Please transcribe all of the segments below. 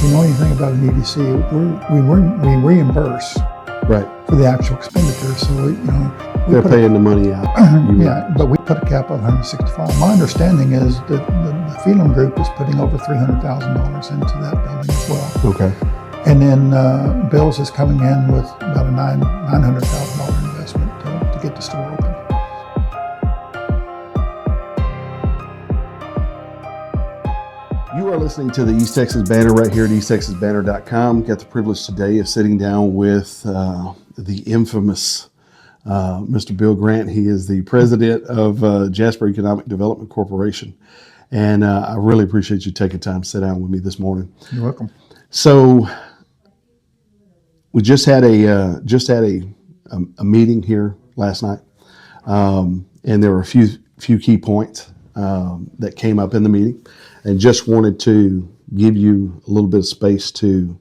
you know anything about an EDC, we reimburse Right. for the actual expenditure. So they're paying the money out. Yeah, but we put a cap of 165. My understanding is that the Phelan Group is putting over $300,000 into that building as well. Okay. And then Bealls is coming in with about a $900,000 investment to get the store open. You are listening to the East Texas Banner right here at easttexasbanner.com. Got the privilege today of sitting down with the infamous Mr. Bill Grant. He is the president of Jasper Economic Development Corporation. And I really appreciate you taking time to sit down with me this morning. You're welcome. So we just had a meeting here last night, and there were a few key points that came up in the meeting, and just wanted to give you a little bit of space to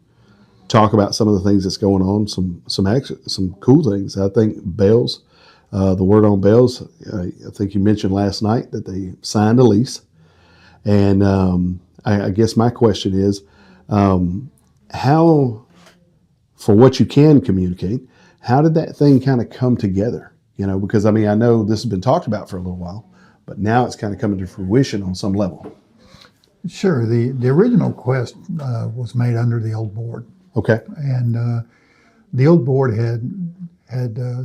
talk about some of the things that's going on, some cool things. I think Bealls, the word on Bealls, I think you mentioned last night that they signed a lease, and I guess my question is, how, for what you can communicate, how did that thing kind of come together? Because I know this has been talked about for a little while, but now it's kind of coming to fruition on some level. Sure. The original request was made under the old board. Okay. And the old board had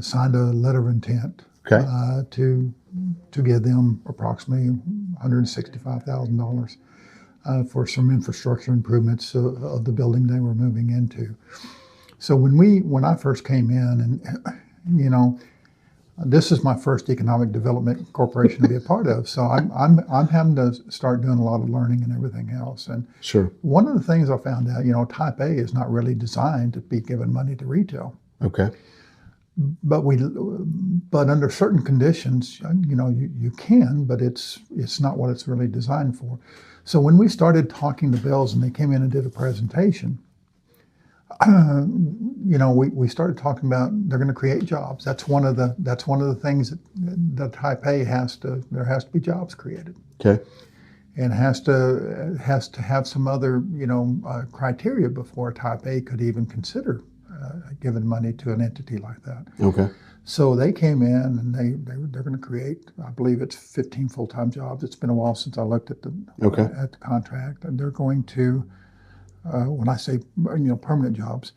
signed a letter of intent to give them approximately $165,000 for some infrastructure improvements of the building they were moving into. So when I first came in, and this is my first economic development corporation to be a part of, so I'm having to start doing a lot of learning and everything else. And sure, one of the things I found out, Type A is not really designed to be giving money to retail. Okay. But under certain conditions, you can, but it's not what it's really designed for. So when we started talking to Bealls and they came in and did a presentation, we started talking about they're going to create jobs. That's one of the things that Type A there has to be jobs created. Okay. And has to have some other criteria before Type A could even consider giving money to an entity like that. Okay. So they came in and they're going to create, I believe it's 15 full-time jobs. It's been a while since I looked at the contract, and they're going to, when I say permanent jobs,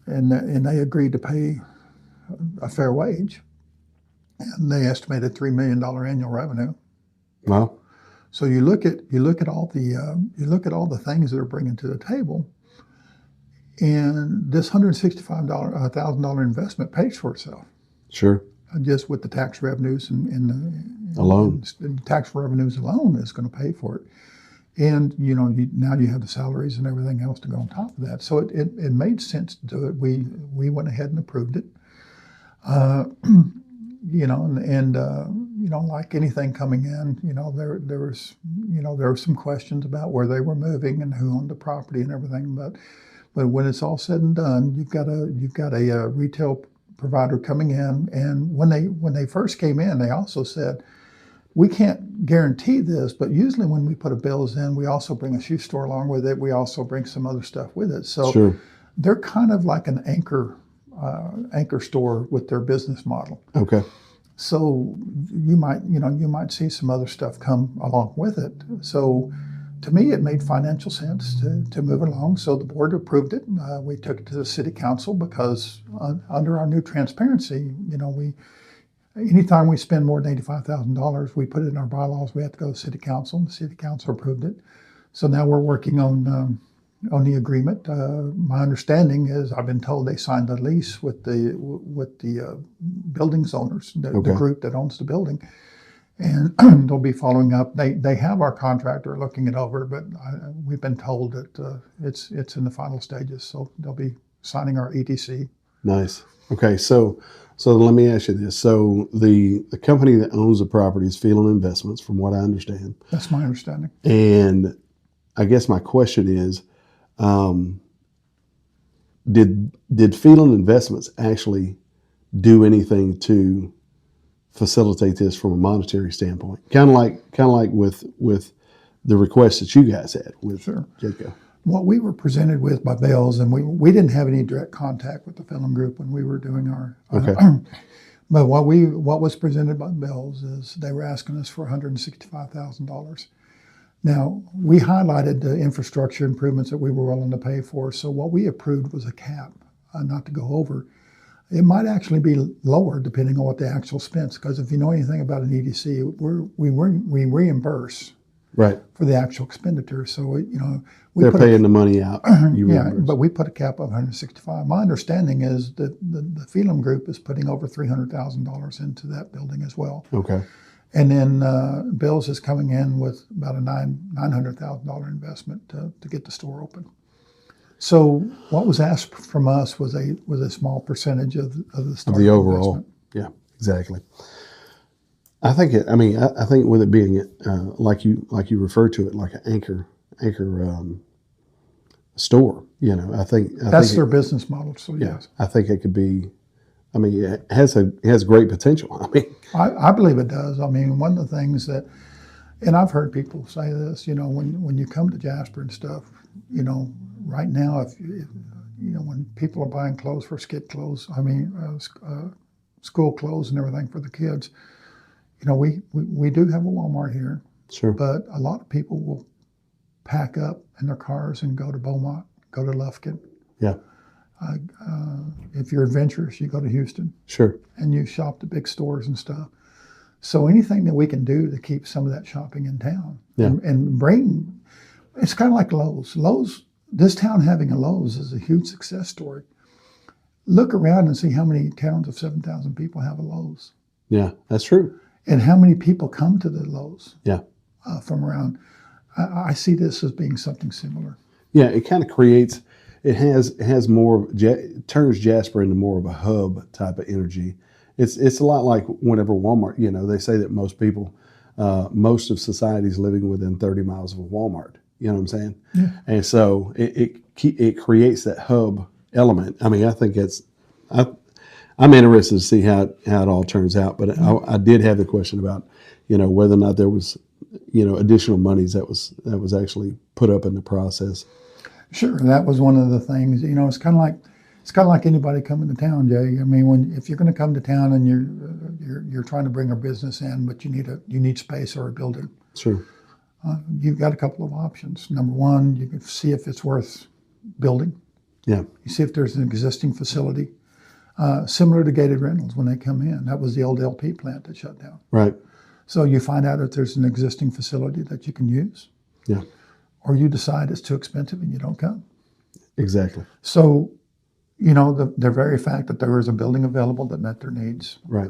and they agreed to pay a fair wage, and they estimated $3 million annual revenue. Wow. So you look at all the things that are bringing to the table, and this $165,000 investment pays for itself. Sure. Just with the tax revenues and alone, tax revenues alone is going to pay for it. And now you have the salaries and everything else to go on top of that. So it made sense to do it. We went ahead and approved it. Like anything coming in, there were some questions about where they were moving and who owned the property and everything. But when it's all said and done, you've got a retail provider coming in, and when they first came in, they also said, we can't guarantee this, but usually when we put a Bealls in, we also bring a shoe store along with it. We also bring some other stuff with it. So sure, they're kind of like an anchor store with their business model. Okay. So you might see some other stuff come along with it. So to me, it made financial sense to move it along. So the board approved it. We took it to the city council because under our new transparency, anytime we spend more than $85,000, we put it in our bylaws. We have to go to the city council, and the city council approved it. So now we're working on the agreement. My understanding is I've been told they signed a lease with the buildings owners, the group that owns the building, and they'll be following up. They have our contractor looking it over, but we've been told that it's in the final stages. So they'll be signing our EDC. Nice. Okay, so let me ask you this. So the company that owns the property is Phelan Investments, from what I understand. That's my understanding. And I guess my question is, did Phelan Investments actually do anything to facilitate this from a monetary standpoint? Kind of like with the request that you guys had with Sure. JEDCO. What we were presented with by Bealls, and we didn't have any direct contact with the film group when we were doing our. Okay. But what was presented by Bealls is they were asking us for $165,000. Now, we highlighted the infrastructure improvements that we were willing to pay for, so what we approved was a cap, not to go over. It might actually be lower depending on what the actual spends, because if you know anything about an EDC, we reimburse Right. for the actual expenditure. So, we They're put paying the money out. You yeah, reimburse. but we put a cap of 165. My understanding is that the Phelan Group is putting over $300,000 into that building as well. Okay. And then Bealls is coming in with about a $900,000 investment to get the store open. So what was asked from us was a small percentage of the startup The overall. investment. Yeah, exactly. I think it. I mean, I think with it being like you referred to it, like an anchor store. I think That's their business model. So yeah, yes, I think it could be. I mean, it has great potential. I mean, I believe it does. I mean, one of the things that, and I've heard people say this, when you come to Jasper and stuff, right now, if when people are buying clothes for skid clothes, school clothes and everything for the kids, we do have a Walmart here, sure. but a lot of people will pack up in their cars and go to Beaumont, go to Lufkin. Yeah. If you're adventurous, you go to Houston. Sure. And you shop the big stores and stuff. So anything that we can do to keep some of that shopping in town and bring, it's kind of like Lowe's. This town having a Lowe's is a huge success story. Look around and see how many towns of 7,000 people have a Lowe's. Yeah, that's true. And how many people come to the Lowe's from around. I see this as being something similar. Yeah, it kind of creates. It has more. It turns Jasper into more of a hub type of energy. It's a lot like whenever Walmart. They say that most people, most of society is living within 30 miles of a Walmart. You know what I'm saying? Yeah. And so it creates that hub element. I mean, I think I'm interested to see how it all turns out. But I did have the question about whether or not there was additional monies that was actually put up in the process. Sure, that was one of the things. It's kind of like anybody coming to town, Jay. I mean, if you're going to come to town and you're trying to bring a business in, but you need space or a building. Sure. You've got a couple of options. Number one, you can see if it's worth building. Yeah. You see if there's an existing facility, similar to gated rentals when they come in. That was the old LP plant that shut down. Right. So you find out if there's an existing facility that you can use. Yeah. Or you decide it's too expensive and you don't come. Exactly. So, the very fact that there was a building available that met their needs. Right.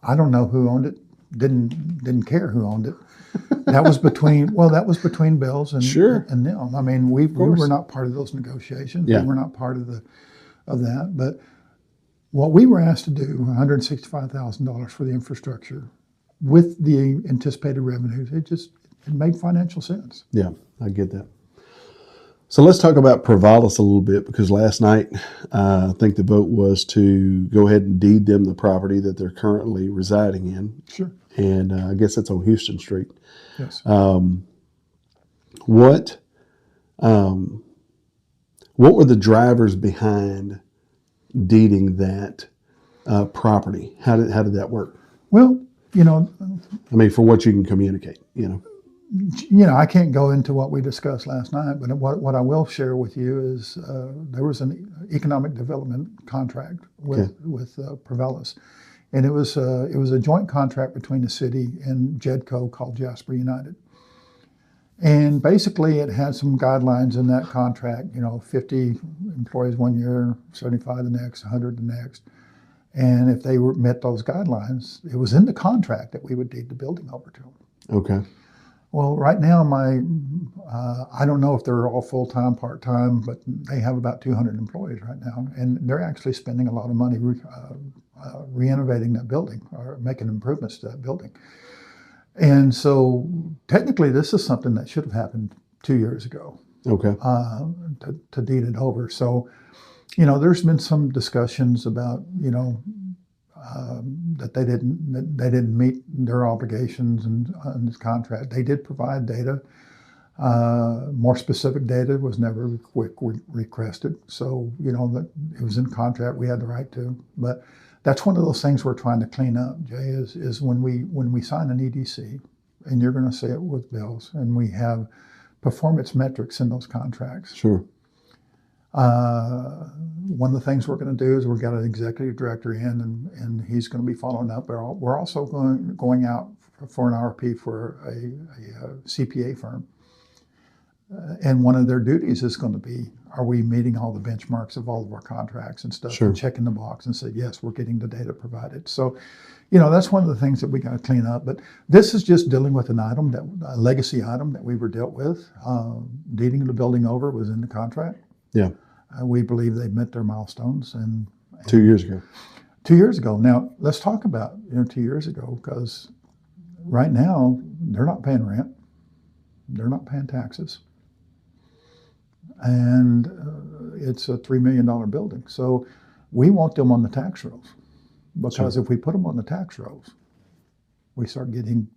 I don't know who owned it. Didn't care who owned it. That was between Bealls and Sure. and them. I mean, we were not part of those negotiations. Yeah. We were not part of that. But what we were asked to do, $165,000 for the infrastructure, with the anticipated revenues, it made financial sense. Yeah, I get that. So let's talk about Provalis a little bit, because last night I think the vote was to go ahead and deed them the property that they're currently residing in. Sure. And I guess that's on Houston Street. Yes. What were the drivers behind deeding that property? How did that work? Well, I mean, for what you can communicate, I can't go into what we discussed last night, but what I will share with you is there was an economic development contract with Provalis, and it was a joint contract between the city and JEDCO called Jasper United. And basically, it had some guidelines in that contract. 50 employees 1 year, 75 the next, 100 the next. And if they met those guidelines, it was in the contract that we would deed the building over to them. Okay. Well, right now, I don't know if they're all full-time, part-time, but they have about 200 employees right now, and they're actually spending a lot of money re-innovating that building or making improvements to that building. And so, technically, this is something that should have happened 2 years ago. Okay. To deed it over. So, there's been some discussions about, that they didn't meet their obligations and this contract. They did provide data More specific data was never requested. So, that it was in contract, we had the right to. But that's one of those things we're trying to clean up, Jay, is when we sign an EDC, and you're going to say it with Bealls, and we have performance metrics in those contracts. Sure. One of the things we're going to do is we've got an executive director in, and he's going to be following up. We're also going out for an RFP for a CPA firm. And one of their duties is going to be, are we meeting all the benchmarks of all of our contracts and stuff? Sure. And checking the box and say, yes, we're getting the data provided. So, that's one of the things that we got to clean up. But this is just dealing with a legacy item that we were dealt with. Deeding the building over was in the contract. Yeah. We believe they've met their milestones. And 2 years ago. 2 years ago. Now, let's talk about 2 years ago, because right now they're not paying rent. They're not paying taxes. And it's a $3 million building. So we want them on the tax rolls, because if we put them on the tax rolls, we start getting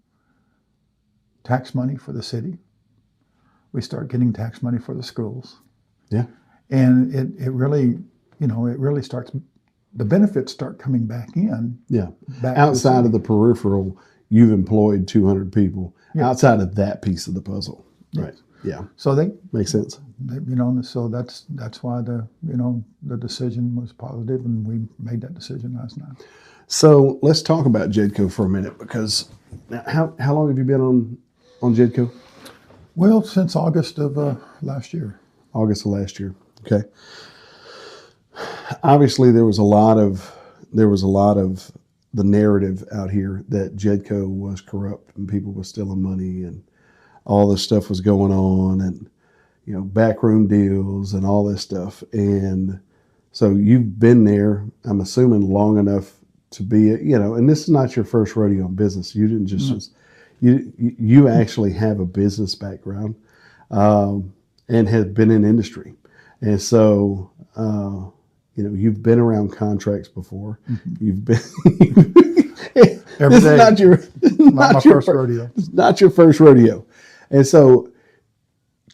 tax money for the city. We start getting tax money for the schools. Yeah. And it really, it really starts, the benefits start coming back in. Yeah. Back Outside of the peripheral, you've employed 200 people. Yeah. Outside of that piece of the puzzle. Yes. Right. Yeah. So Makes sense. So that's why the decision was positive, and we made that decision last night. So let's talk about JEDCO for a minute, because how long have you been on JEDCO? Well, since August of last year. August of last year. Okay. Obviously, there was a lot of the narrative out here that JEDCO was corrupt and people were stealing money and all this stuff was going on, and backroom deals and all this stuff. And so you've been there, I'm assuming, long enough to be, and this is not your first rodeo in business. You didn't just, you actually have a business background, and have been in industry. And so, you've been around contracts before. Mm-hmm. You've been, Every day. Is not my first rodeo. It's not your first rodeo. And so,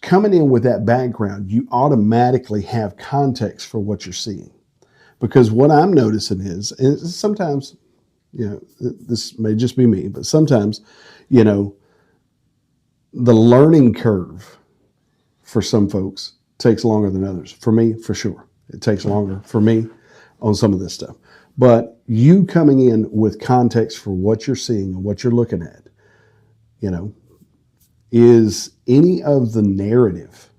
coming in with that background, you automatically have context for what you're seeing. Because what I'm noticing is, and sometimes, this may just be me, but sometimes, the learning curve for some folks takes longer than others. For me, for sure. It takes longer for me on some of this stuff. But you coming in with context for what you're seeing and what you're looking at, is any of the narrative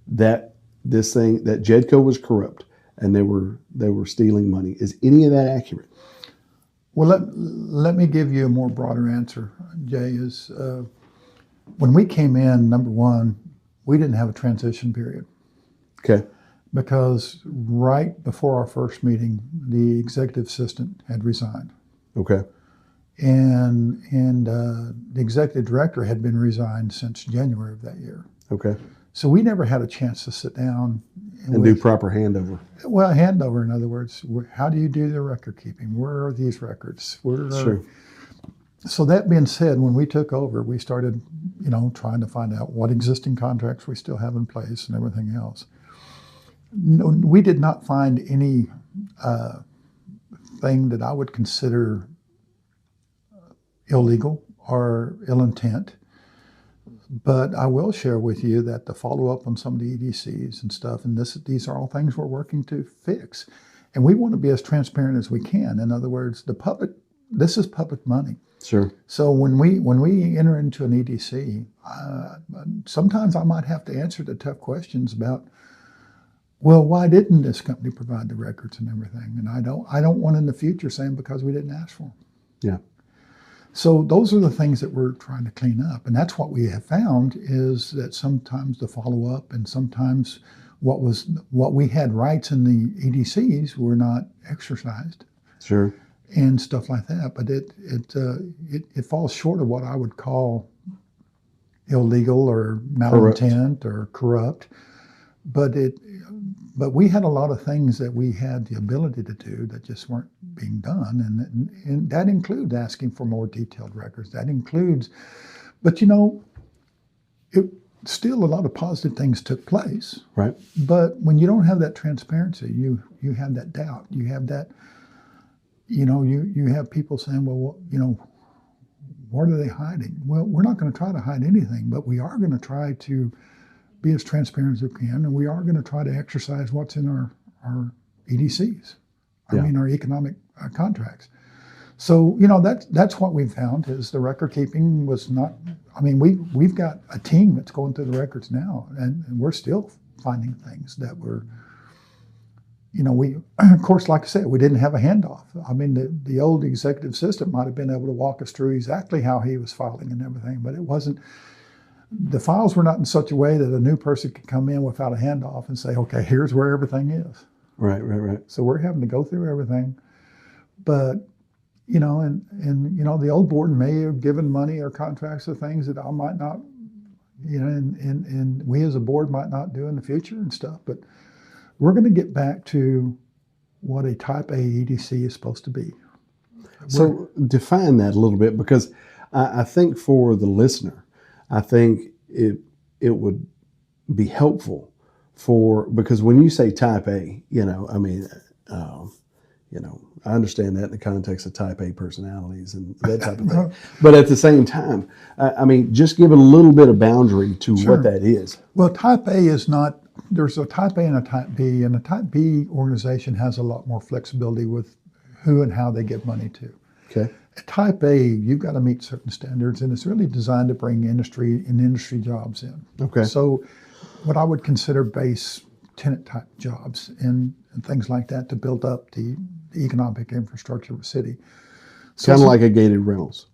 that that JEDCO was corrupt and they were stealing money, is any of that accurate? Well, let me give you a more broader answer, Jay. Is when we came in, number one, we didn't have a transition period. Okay. Because right before our first meeting, the executive assistant had resigned. Okay. And the executive director had been resigned since January of that year. Okay. So we never had a chance to sit down and do proper handover. Well, handover, in other words, how do you do the record keeping? Where are these records? Sure. So that being said, when we took over, we started, trying to find out what existing contracts we still have in place and everything else. No, we did not find any thing that I would consider illegal or ill intent. But I will share with you that the follow-up on some of the EDCs and stuff, and these are all things we're working to fix. And we want to be as transparent as we can. In other words, this is public money. Sure. So when we enter into an EDC, sometimes I might have to answer the tough questions about, well, why didn't this company provide the records and everything? And I don't want in the future saying because we didn't ask for them. Yeah. So those are the things that we're trying to clean up. And that's what we have found, is that sometimes the follow-up and sometimes what we had rights in the EDCs were not exercised. Sure. And stuff like that. But it falls short of what I would call illegal or malintent or corrupt. But we had a lot of things that we had the ability to do that just weren't being done, and that includes asking for more detailed records. That includes, but still a lot of positive things took place. Right. But when you don't have that transparency, you have that doubt. You have that, you have people saying, well, what are they hiding? Well, we're not going to try to hide anything, but we are going to try to be as transparent as we can, and we are going to try to exercise what's in our EDCs. Yeah. Our economic contracts. So, that's what we've found is the record keeping was not, we've got a team that's going through the records now, and we're still finding things that were, we, of course, like I said, we didn't have a handoff. The old executive assistant might have been able to walk us through exactly how he was filing and everything, but it wasn't, the files were not in such a way that a new person could come in without a handoff and say, okay, here's where everything is. Right. So we're having to go through everything. But, the old board may have given money or contracts or things that I might not, and we as a board might not do in the future and stuff. But we're going to get back to what a Type A EDC is supposed to be. So define that a little bit, because I think for the listener, I think it would be helpful because when you say Type A, I understand that in the context of Type A personalities and that type of thing. But at the same time, just give it a little bit of boundary to what that is. Well, Type A is not, there's a Type A and a Type B, and a Type B organization has a lot more flexibility with who and how they give money to. Okay. At Type A, you've got to meet certain standards, and it's really designed to bring industry jobs in. Okay. So what I would consider base tenant type jobs and things like that to build up the economic infrastructure of a city. So kind of like a gated rentals.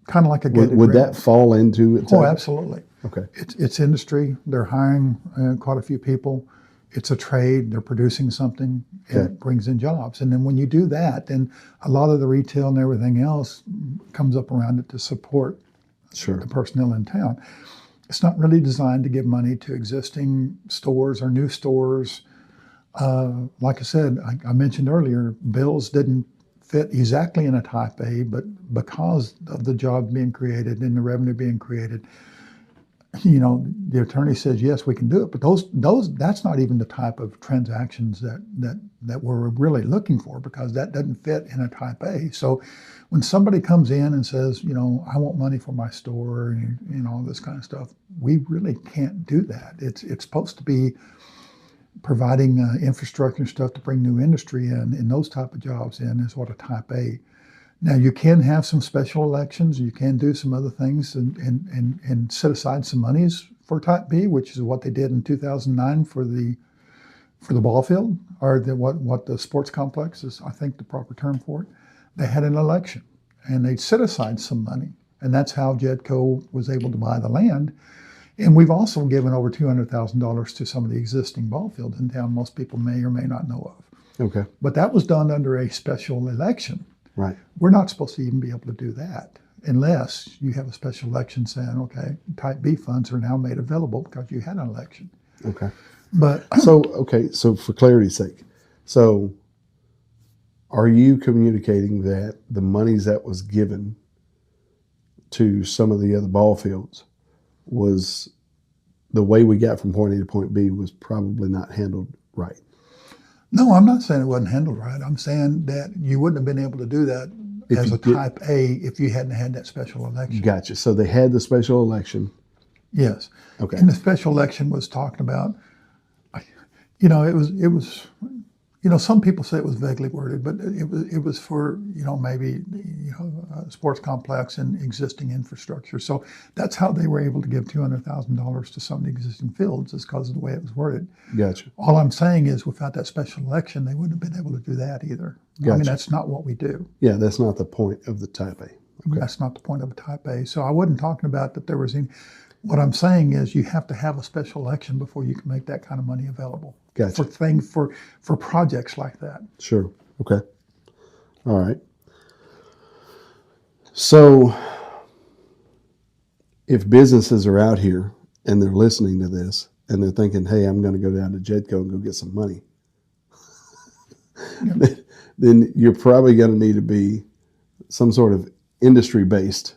Kind of like a gated Would rental. that fall into it? Oh, absolutely. Okay. It's industry. They're hiring quite a few people. It's a trade. They're producing something. And it brings in jobs. And then when you do that, then a lot of the retail and everything else comes up around it to support the personnel in town. It's not really designed to give money to existing stores or new stores. Like I said, I mentioned earlier, Bealls didn't fit exactly in a Type A, but because of the job being created and the revenue being created, the attorney says, yes, we can do it. But that's not even the type of transactions that we're really looking for, because that doesn't fit in a Type A. So when somebody comes in and says, I want money for my store and all this kind of stuff, we really can't do that. It's supposed to be providing infrastructure and stuff to bring new industry in, and those type of jobs in is what a Type A. Now you can have some special elections, you can do some other things and set aside some monies for Type B, which is what they did in 2009 for the ball field, or what the sports complex is, I think the proper term for it. They had an election and they set aside some money, and that's how JEDCO was able to buy the land. And we've also given over $200,000 to some of the existing ball fields in town most people may or may not know of. Okay. But that was done under a special election. Right. We're not supposed to even be able to do that unless you have a special election saying, okay, Type B funds are now made available because you had an election. Okay. But so for clarity's sake, so are you communicating that the monies that was given to some of the other ball fields was the way we got from point A to point B was probably not handled right? No, I'm not saying it wasn't handled right. I'm saying that you wouldn't have been able to do that as a Type A if you hadn't had that special election. Gotcha. So they had the special election. Yes. Okay. And the special election was talking about, it was, some people say it was vaguely worded, but it was for, maybe, a sports complex and existing infrastructure. So that's how they were able to give $200,000 to some of the existing fields, is because of the way it was worded. Gotcha. All I'm saying is without that special election, they wouldn't have been able to do that either. Gotcha. That's not what we do. Yeah, that's not the point of the Type A. Okay. That's not the point of a Type A. So I wasn't talking about that there was any. What I'm saying is you have to have a special election before you can make that kind of money available. Gotcha. For projects like that. Sure. Okay. All right. So if businesses are out here and they're listening to this and they're thinking, hey, I'm going to go down to JEDCO and go get some money, then you're probably going to need to be some sort of industry-based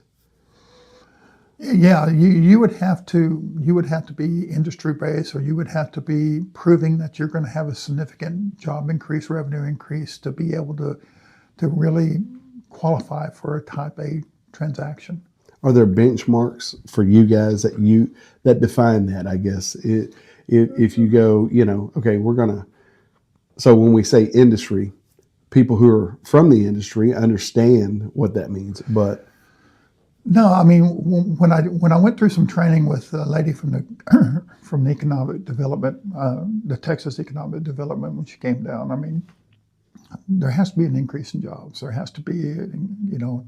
Yeah, you would have to be industry based, or you would have to be proving that you're going to have a significant job increase, revenue increase to be able to really qualify for a Type A transaction. Are there benchmarks for you guys that define that? I guess if you go, okay, we're gonna. So when we say industry, people who are from the industry understand what that means, but No, I mean when I went through some training with a lady from the from the economic development, the Texas Economic Development, when she came down, I mean there has to be an increase in jobs. There has to be,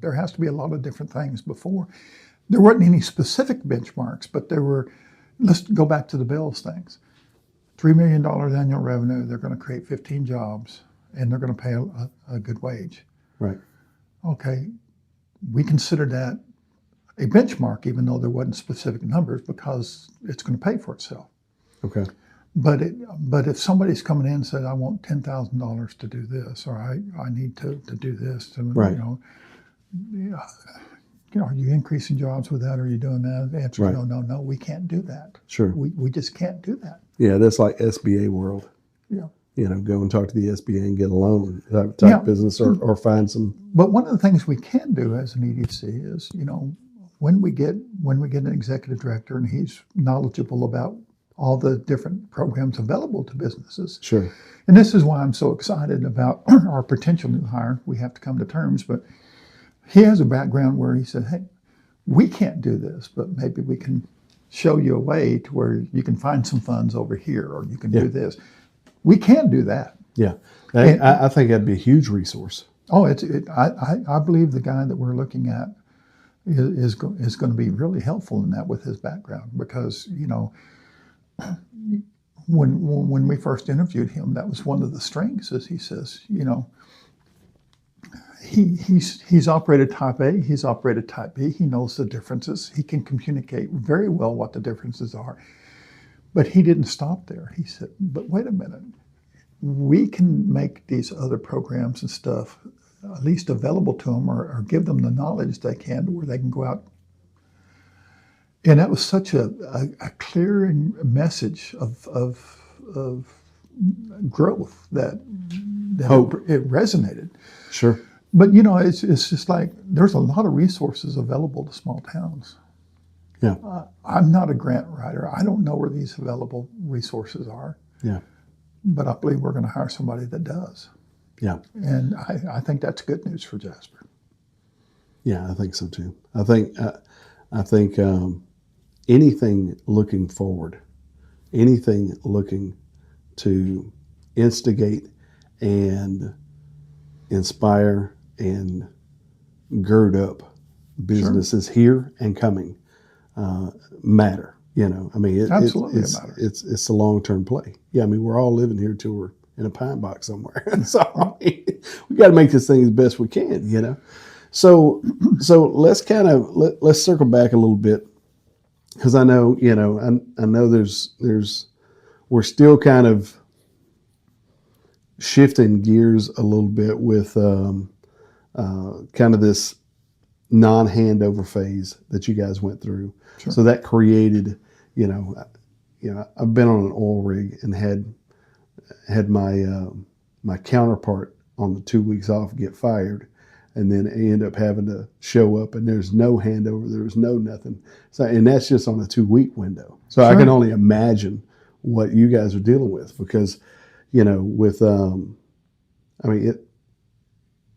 there has to be a lot of different things before. There weren't any specific benchmarks, but there were. Let's go back to the Bealls things. $3 million annual revenue. They're going to create 15 jobs, and they're going to pay a good wage. right, Okay, we consider that a benchmark, even though there wasn't specific numbers, because it's going to pay for itself. okay, But if somebody's coming in and said, "I want $10,000 to do this," or I need to do this, to, right, are you increasing jobs with that? Or are you doing that? The answer is right. no, we can't do that. Sure. We just can't do that. Yeah, that's like SBA world. Yeah. Go and talk to the SBA and get a loan type Yeah. business, or find some. But one of the things we can do as an EDC is, when we get an executive director and he's knowledgeable about all the different programs available to businesses. Sure. And this is why I'm so excited about our potential new hire. We have to come to terms, but he has a background where he said, "Hey, we can't do this, but maybe we can show you a way to where you can find some funds over here, or you can do this." We can do that. Yeah, I think that'd be a huge resource. Oh, I believe the guy that we're looking at is going to be really helpful in that with his background, because when we first interviewed him, that was one of the strengths. Is he says, he's operated Type A, he's operated Type B, he knows the differences, he can communicate very well what the differences are. But he didn't stop there. He said, "But wait a minute, we can make these other programs and stuff at least available to them, or give them the knowledge they can, where they can go out." And that was such a clear message of growth that Hope. it resonated. Sure. But it's just like there's a lot of resources available to small towns. Yeah. I'm not a grant writer. I don't know where these available resources are. Yeah. But I believe we're going to hire somebody that does. Yeah. And I think that's good news for Jasper. Yeah, I think so too. I think anything looking forward, anything looking to instigate and inspire and gird up businesses here and coming matter. I mean, Absolutely it's, it matters. it's a long-term play. Yeah, I mean, we're all living here till we're in a pine box somewhere. So I mean, we got to make this thing as best we can. So let's let's circle back a little bit, because I know I know we're still kind of shifting gears a little bit with kind of this non-handover phase that you guys went through. Sure. So that created, I've been on an oil rig and had my counterpart on the 2 weeks off get fired, and then end up having to show up, and there's no handover, there's no nothing. So, and that's just on a 2 week window. So I can only imagine what you guys are dealing with, because, with,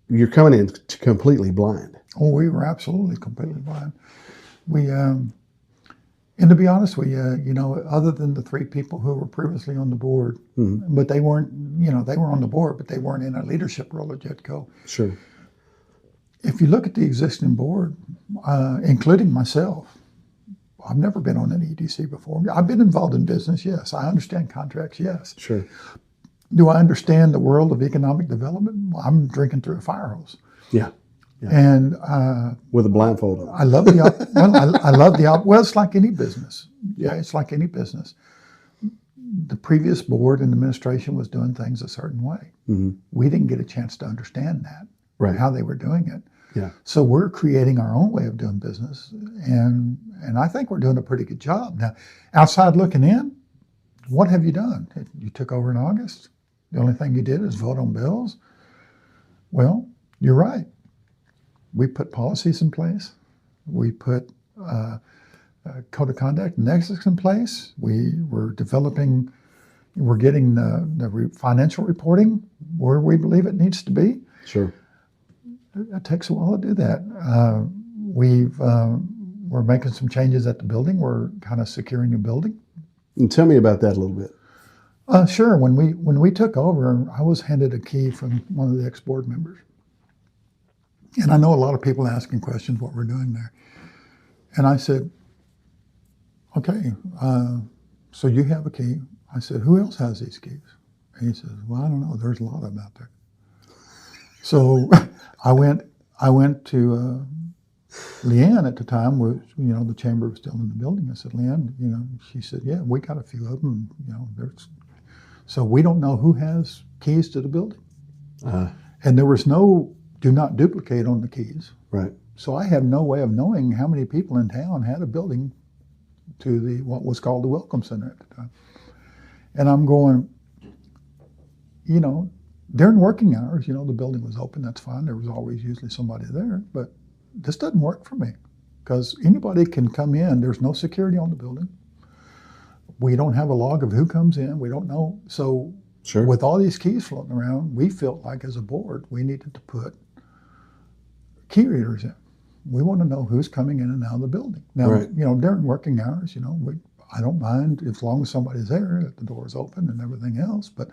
you're coming in completely blind. Oh, we were absolutely completely blind. We, and to be honest with you, other than the 3 people who were previously on the board, but they weren't, they were on the board, but they weren't in a leadership role at JEDCO. Sure. If you look at the existing board, including myself, I've never been on an EDC before. I've been involved in business, yes. I understand contracts, yes. Sure. Do I understand the world of economic development? Well, I'm drinking through a fire hose. Yeah. And with a blindfold on. I love well, it's like any business. Yeah, it's like any business. The previous board and administration was doing things a certain way. Mm-hmm. We didn't get a chance to understand that, right? How they were doing it. Yeah. So we're creating our own way of doing business, and I think we're doing a pretty good job. Now, outside looking in, what have you done? You took over in August. The only thing you did is vote on bills. Well, you're right. We put policies in place. We put code of conduct and ethics in place. We're developing. We're getting the financial reporting where we believe it needs to be. Sure. It takes a while to do that. We're making some changes at the building. We're kind of securing the building. And tell me about that a little bit. Sure. When we took over, I was handed a key from one of the ex-board members. And I know a lot of people asking questions what we're doing there. And I said, okay, so you have a key. I said, who else has these keys? And he says, well, I don't know. There's a lot of them out there. So I went to Leanne at the time, was, the chamber was still in the building. I said, Leanne, she said, yeah, we got a few of them. So we don't know who has keys to the building. And there was no do not duplicate on the keys. Right. So I have no way of knowing how many people in town had a building to what was called the Welcome Center at the time. And I'm going, during working hours, the building was open, that's fine. There was always usually somebody there, but this doesn't work for me because anybody can come in. There's no security on the building. We don't have a log of who comes in. We don't know. So Sure. With all these keys floating around, we felt like as a board, we needed to put key readers in. We want to know who's coming in and out of the building. Now, Right. During working hours, I don't mind as long as somebody's there, that the door is open and everything else. But,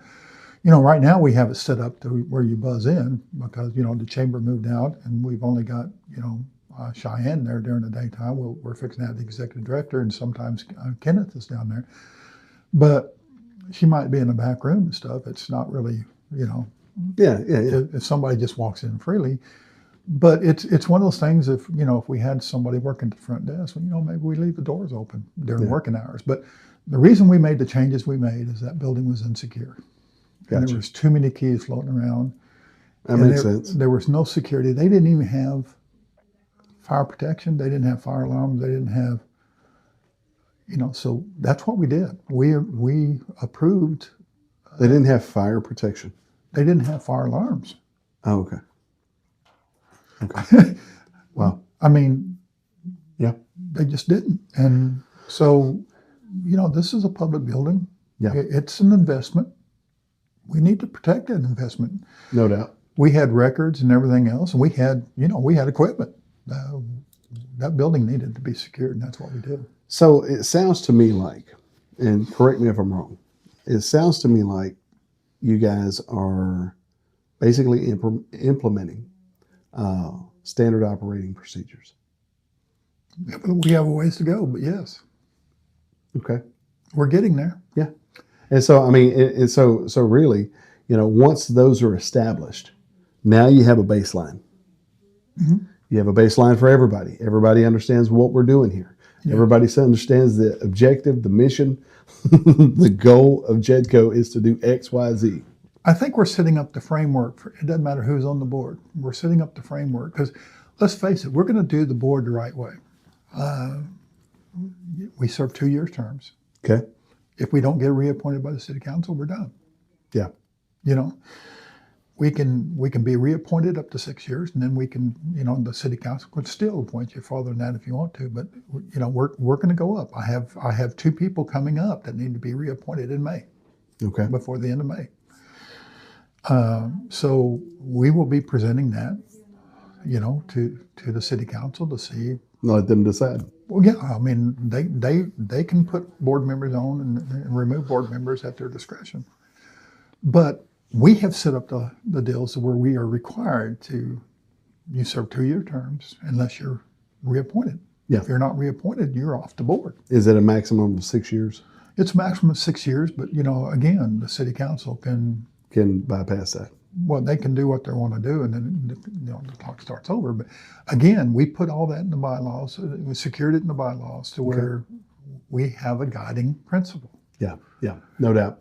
right now we have it set up to where you buzz in because, the chamber moved out and we've only got, Cheyenne there during the daytime. We're fixing to have the executive director and sometimes Kenneth is down there. But she might be in the back room and stuff. It's not really, Yeah. if somebody just walks in freely. But it's one of those things if we had somebody working at the front desk, maybe we leave the doors open during working hours. But the reason we made the changes we made is that building was insecure. And Gotcha. there was too many keys floating around. That makes sense. There was no security. They didn't even have fire protection. They didn't have fire alarms. They didn't have, so that's what we did. We approved. They didn't have fire protection. They didn't have fire alarms. Oh, okay. Okay. Wow. I mean, Yeah. they just didn't. And so, this is a public building. Yeah. It's an investment. We need to protect that investment. No doubt. We had records and everything else, and we had equipment. That building needed to be secured, and that's what we did. So it sounds to me like, and correct me if I'm wrong, it sounds to me like you guys are basically implementing standard operating procedures. We have a ways to go, but yes, Okay. we're getting there. Yeah. And so, I mean, and so really, once those are established, now you have a baseline. Mhm. You have a baseline for everybody. Everybody understands what we're doing here. Yeah. Everybody understands the objective, the mission, the goal of JEDCO is to do X, Y, Z. I think we're setting up the framework. It doesn't matter who's on the board. We're setting up the framework because, let's face it, we're going to do the board the right way. We serve 2-year terms. Okay. If we don't get reappointed by the city council, we're done. Yeah. We can be reappointed up to 6 years, and then we can, the city council could still appoint you farther than that if you want to. But we're going to go up. I have 2 people coming up that need to be reappointed in May, Okay. before the end of May. So we will be presenting that, to the city council to see. Let them decide. Well, yeah, I mean, they can put board members on and remove board members at their discretion. But we have set up the deals where we are required to, you serve 2-year terms unless you're reappointed. Yeah. If you're not reappointed, you're off the board. Is it a maximum of 6 years? It's a maximum of 6 years, but again, the city council can bypass that. Well, they can do what they want to do, and then the talk starts over. But again, we put all that in the bylaws. We secured it in the bylaws to where we have a guiding principle. Yeah, no doubt.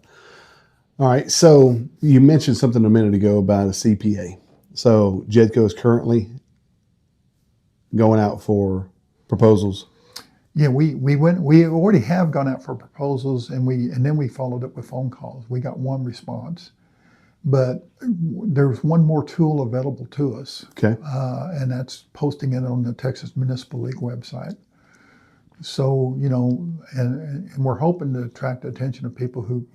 All right, so you mentioned something a minute ago about a CPA. So JEDCO is currently going out for proposals? Yeah, we already have gone out for proposals, and then we followed up with phone calls. We got one response, but there's one more tool available to us, Okay. and that's posting it on the Texas Municipal League website. So, you know, and we're hoping to attract the attention of people who,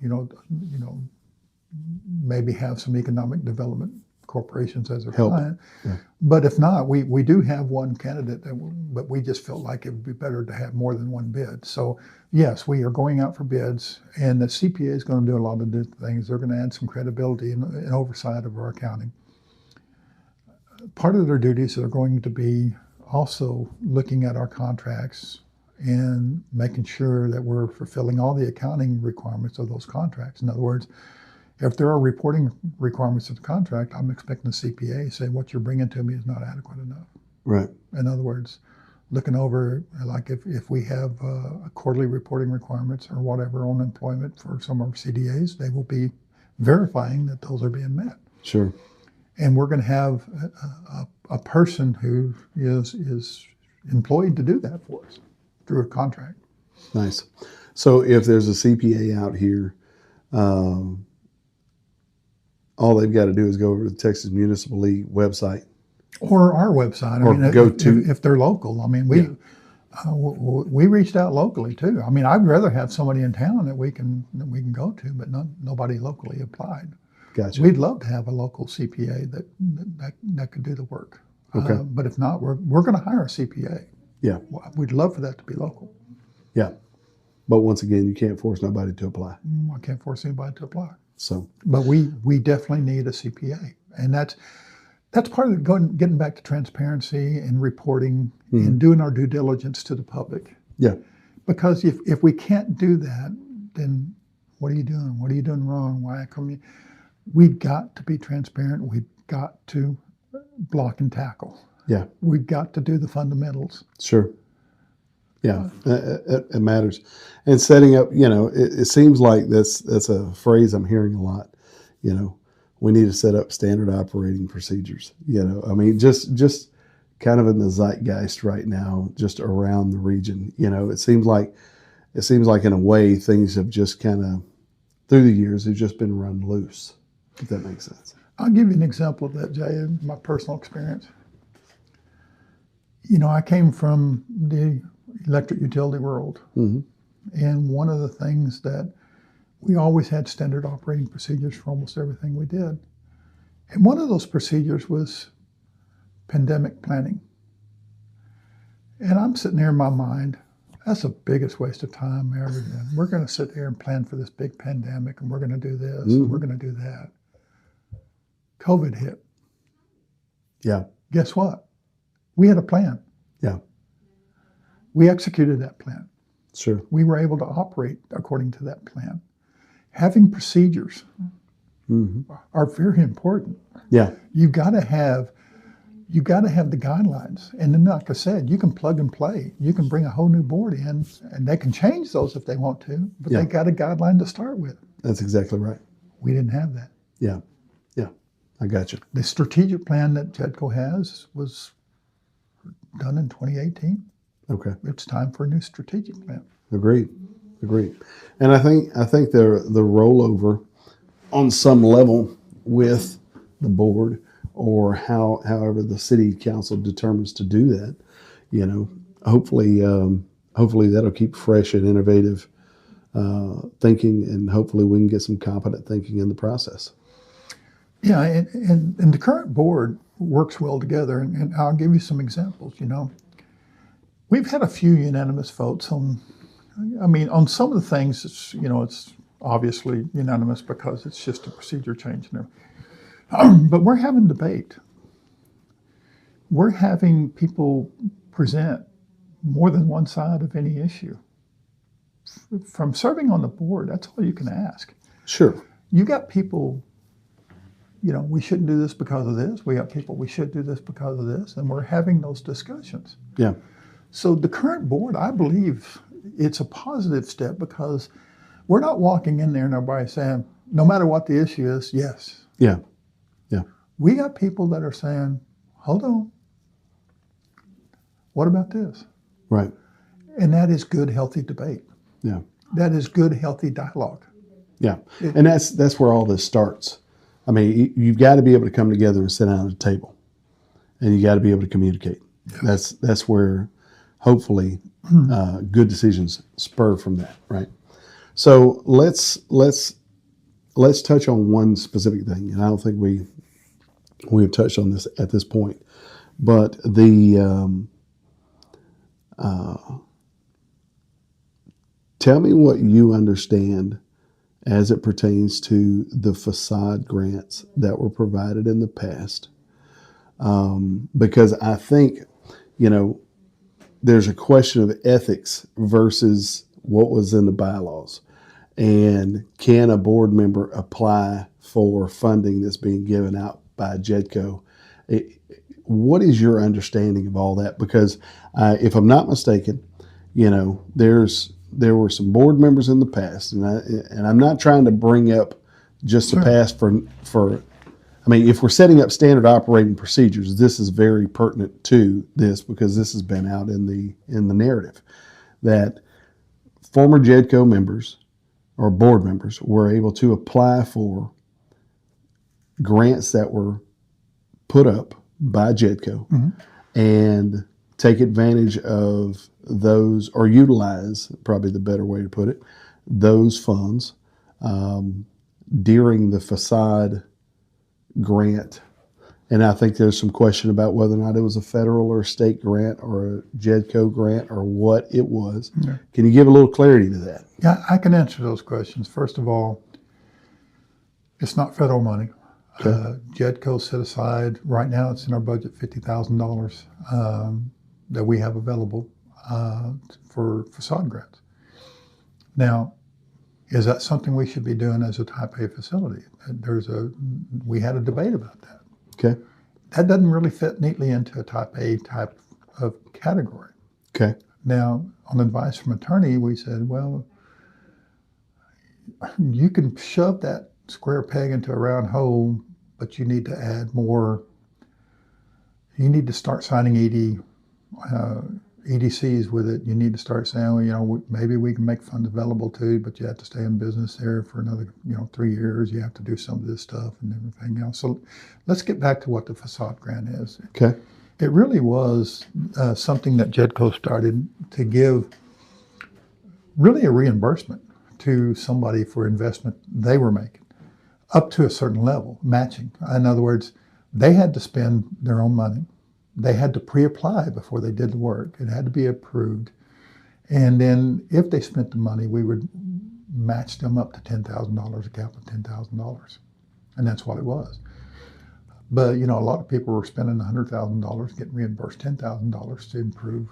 maybe have some economic development corporations as their Help. client. Yeah. But if not, we do have one candidate, but we just felt like it would be better to have more than one bid. So yes, we are going out for bids, and the CPA is going to do a lot of different things. They're going to add some credibility and oversight of our accounting. Part of their duties are going to be also looking at our contracts and making sure that we're fulfilling all the accounting requirements of those contracts. In other words, if there are reporting requirements of the contract, I'm expecting the CPA to say what you're bringing to me is not adequate enough. Right. In other words, looking over, like if we have quarterly reporting requirements or whatever on employment for some of our CDAs, they will be verifying that those are being met. Sure. And we're going to have a person who is employed to do that for us through a contract. Nice. So if there's a CPA out here, all they've got to do is go over to the Texas Municipal League website. Or our website. Or go to- if they're local. I mean, we reached out locally too. I mean, I'd rather have somebody in town that we can go to, but nobody locally applied. Gotcha. We'd love to have a local CPA that could do the work. Okay. But if not, we're going to hire a CPA. Yeah. We'd love for that to be local. Yeah. But once again, you can't force nobody to apply. I can't force anybody to apply. So, but we definitely need a CPA, and that's part of getting back to transparency and reporting and doing our due diligence to the public. yeah. Because if we can't do that, then what are you doing? What are you doing wrong? Why come you? We've got to be transparent. We've got to block and tackle. Yeah. We've got to do the fundamentals. Sure. Yeah, it matters. And setting up, it seems like that's a phrase I'm hearing a lot. We need to set up standard operating procedures. I mean, just kind of in the zeitgeist right now, just around the region. It seems like in a way things have just kind of through the years have just been run loose. If that makes sense. I'll give you an example of that, Jay, in my personal experience. I came from the electric utility world. Mm-hmm. And one of the things that we always had standard operating procedures for almost everything we did. And one of those procedures was pandemic planning. And I'm sitting there in my mind, that's the biggest waste of time I ever did. We're going to sit here and plan for this big pandemic, and we're going to do this, and we're going to do that. COVID hit. Yeah. Guess what? We had a plan. Yeah. We executed that plan. Sure. We were able to operate according to that plan. Having procedures are very important. Yeah. You've got to have the guidelines. And then, like I said, you can plug and play. You can bring a whole new board in, and they can change those if they want to, but they got a guideline to start with. That's exactly right. We didn't have that. Yeah. Yeah. I got you. The strategic plan that JEDCO has was done in 2018. Okay. It's time for a new strategic plan. Agreed. And I think the rollover on some level with the board or however the city council determines to do that, hopefully that'll keep fresh and innovative thinking, and hopefully we can get some competent thinking in the process. Yeah, and the current board works well together, and I'll give you some examples. We've had a few unanimous votes on some of the things. It's obviously unanimous because it's just a procedure change and everything. But we're having debate. We're having people present more than one side of any issue. From serving on the board, that's all you can ask. Sure. You got people, we shouldn't do this because of this. We got people, we should do this because of this. And we're having those discussions. Yeah. So the current board, I believe it's a positive step because we're not walking in there and everybody saying, no matter what the issue is, yes. Yeah. Yeah. We got people that are saying, hold on. What about this? Right. And that is good, healthy debate. Yeah. That is good, healthy dialogue. Yeah. And that's where all this starts. I mean, you've got to be able to come together and sit down at a table, and you got to be able to communicate. Yes. That's where hopefully good decisions spur from that, right? So let's touch on one specific thing, and I don't think we have touched on this at this point, but tell me what you understand as it pertains to the facade grants that were provided in the past. Because I think, there's a question of ethics versus what was in the bylaws. And can a board member apply for funding that's being given out by JEDCO? What is your understanding of all that? Because if I'm not mistaken, there were some board members in the past, and I'm not trying to bring up just the past for. I mean, if we're setting up standard operating procedures, this is very pertinent to this because this has been out in the narrative that former JEDCO members or board members were able to apply for grants that were put up by JEDCO and take advantage of those, or utilize, probably the better way to put it, those funds during the facade grant. And I think there's some question about whether or not it was a federal or a state grant or a JEDCO grant or what it was. Yeah. Can you give a little clarity to that? Yeah, I can answer those questions. First of all, it's not federal money. Okay. JEDCO set aside, right now it's in our budget, $50,000 that we have available for facade grants. Now, is that something we should be doing as a Type A facility? We had a debate about that. Okay. That doesn't really fit neatly into a Type A type of category. Okay. Now, on advice from attorney, we said, well, you can shove that square peg into a round hole, but you need to add more. You need to start signing EDCs with it. You need to start saying, well, maybe we can make funds available to you, but you have to stay in business there for another, 3 years. You have to do some of this stuff and everything else. So let's get back to what the facade grant is. Okay. It really was something that JEDCO started to give really a reimbursement to somebody for investment they were making up to a certain level, matching. In other words, they had to spend their own money. They had to pre-apply before they did the work. It had to be approved. And then if they spent the money, we would match them up to $10,000, a cap of $10,000. And that's what it was. But, a lot of people were spending $100,000 getting reimbursed $10,000 to improve,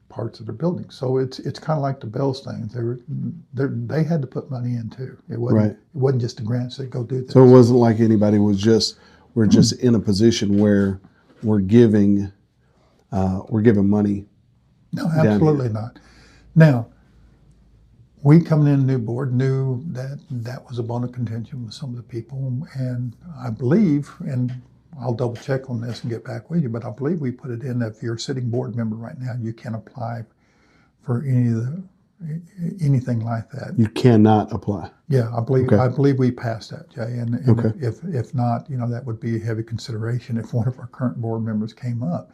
parts of their building. So it's kind of like the Bealls thing. They had to put money in too. It wasn't just the grants that go do this. So it wasn't like anybody we're just in a position where we're giving money. No, absolutely not. Now, we coming in new board knew that was a bone of contention with some of the people, and I believe, and I'll double check on this and get back with you, but I believe we put it in that if you're a sitting board member right now, you can apply for anything like that. You cannot apply. Yeah, I believe Okay. I believe we passed that, Jay. And Okay. if not, that would be a heavy consideration if one of our current board members came up.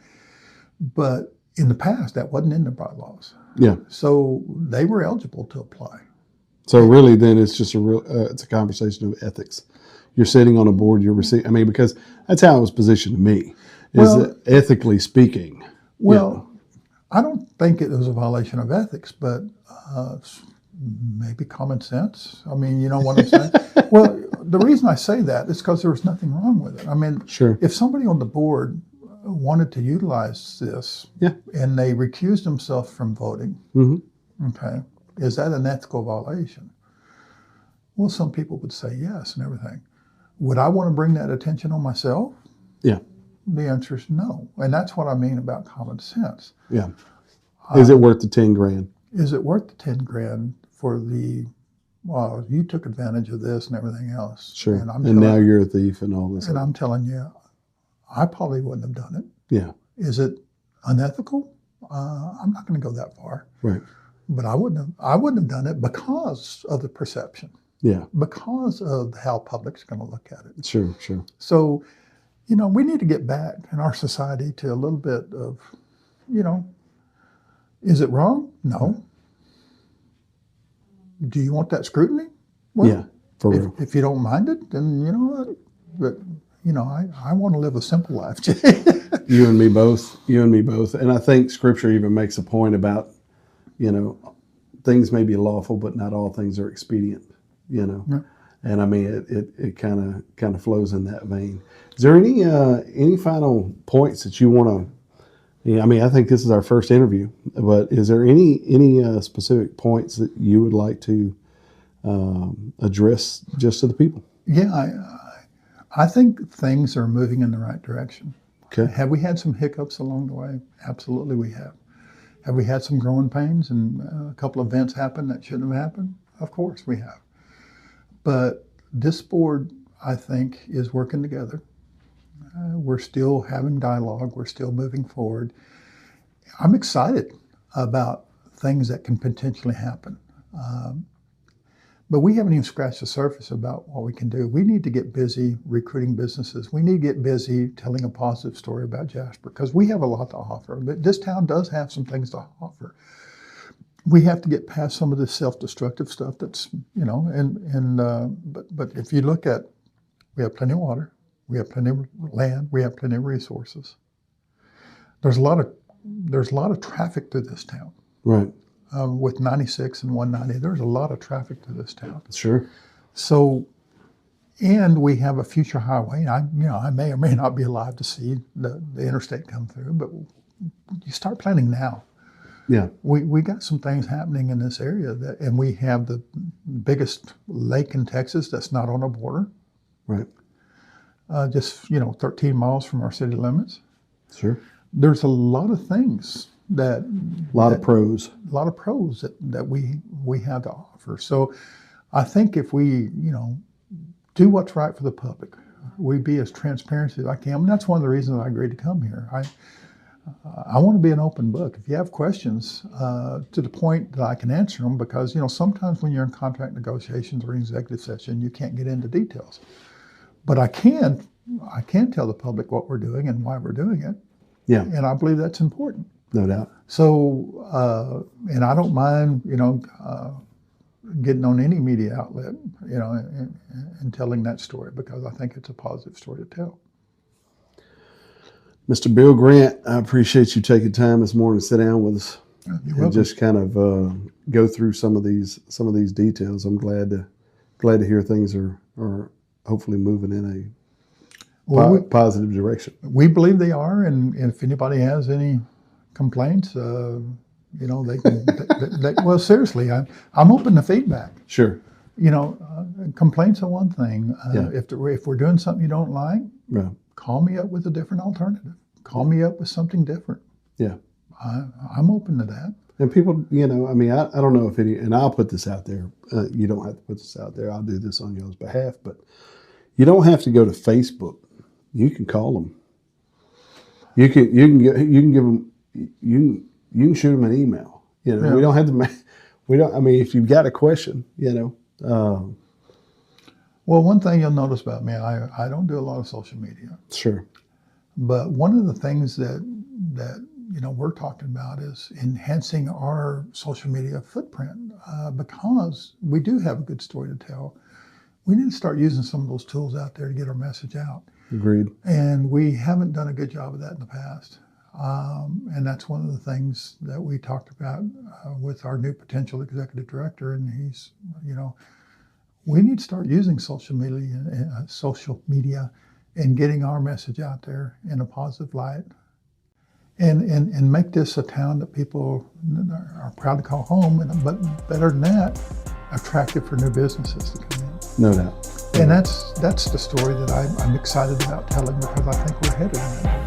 But in the past, that wasn't in the bylaws. Yeah. So they were eligible to apply. So really, then it's just it's a conversation of ethics. You're sitting on a board. You're receiving. I mean, because that's how it was positioned to me. Is that ethically speaking? Well, I don't think it was a violation of ethics, but maybe common sense. I mean, you know what I'm saying? Well, the reason I say that is because there was nothing wrong with it. I mean, sure. If somebody on the board wanted to utilize this and they recused themselves from voting, okay, is that an ethical violation? Well, some people would say yes and everything. Would I want to bring that attention on myself? Yeah. The answer is no. And that's what I mean about common sense. Yeah. Is it worth the $10,000? Is it worth the $10,000 for the, well, you took advantage of this and everything else. Sure. And now you're a thief and all this. And I'm telling you, I probably wouldn't have done it. Yeah. Is it unethical. I'm not going to go that far. Right. But I wouldn't have done it because of the perception, Yeah. because of how public's going to look at it. Sure. So, we need to get back in our society to a little bit of, is it wrong? No. Do you want that scrutiny? Well, Yeah. For real. if you don't mind it, then you know what? But I want to live a simple life. You and me both. And I think Scripture even makes a point about, things may be lawful, but not all things are expedient. Right. And I mean, it kind of flows in that vein. Is there any final points that you want to? I mean, I think this is our first interview, but is there any specific points that you would like to address just to the people? Yeah, I think things are moving in the right direction. Okay. Have we had some hiccups along the way? Absolutely, we have. Have we had some growing pains and a couple of events happen that shouldn't have happened? Of course, we have. But this board, I think, is working together. We're still having dialogue. We're still moving forward. I'm excited about things that can potentially happen. But we haven't even scratched the surface about what we can do. We need to get busy recruiting businesses. We need to get busy telling a positive story about Jasper because we have a lot to offer. This town does have some things to offer. We have to get past some of the self-destructive stuff that's, but if you look at, we have plenty of water, we have plenty of land, we have plenty of resources. There's a lot of traffic to this town. Right. With 96 and 190, there's a lot of traffic to this town. Sure. So, and we have a future highway. I may or may not be alive to see the interstate come through, but you start planning now. Yeah. We got some things happening in this area and we have the biggest lake in Texas that's not on a border. Right. Just 13 miles from our city limits. Sure. There's a lot of things a lot of pros that we have to offer. So I think if we do what's right for the public, we be as transparent as I can. And that's one of the reasons I agreed to come here. I want to be an open book. If you have questions to the point that I can answer them, because sometimes when you're in contract negotiations or executive session, you can't get into details. But I can tell the public what we're doing and why we're doing it. Yeah. And I believe that's important. No doubt. So, and I don't mind, getting on any media outlet, and telling that story because I think it's a positive story to tell. Mr. Bill Grant, I appreciate you taking time this morning to sit down with us and just kind of go through some of these details. I'm glad to hear things are hopefully moving in a positive direction. We believe they are, and if anybody has any complaints, they can. Well, seriously, I'm open to feedback. Sure. Complaints are one thing. Yeah. If we're doing something you don't like, yeah. Call me up with a different alternative. Call me up with something different. Yeah. I'm open to that. And people, I don't know if any, and I'll put this out there. You don't have to put this out there. I'll do this on y'all's behalf, but you don't have to go to Facebook. You can call them. You can give them. You can shoot them an email. Yeah. We don't have to. If you've got a question, Well, one thing you'll notice about me, I don't do a lot of social media. Sure. But one of the things that we're talking about is enhancing our social media footprint because we do have a good story to tell. We need to start using some of those tools out there to get our message out. Agreed. And we haven't done a good job of that in the past. And that's one of the things that we talked about with our new potential executive director. And he's, we need to start using social media and getting our message out there in a positive light and make this a town that people are proud to call home, but better than that, attractive for new businesses to come in. No doubt. And that's the story that I'm excited about telling because I think we're headed in that.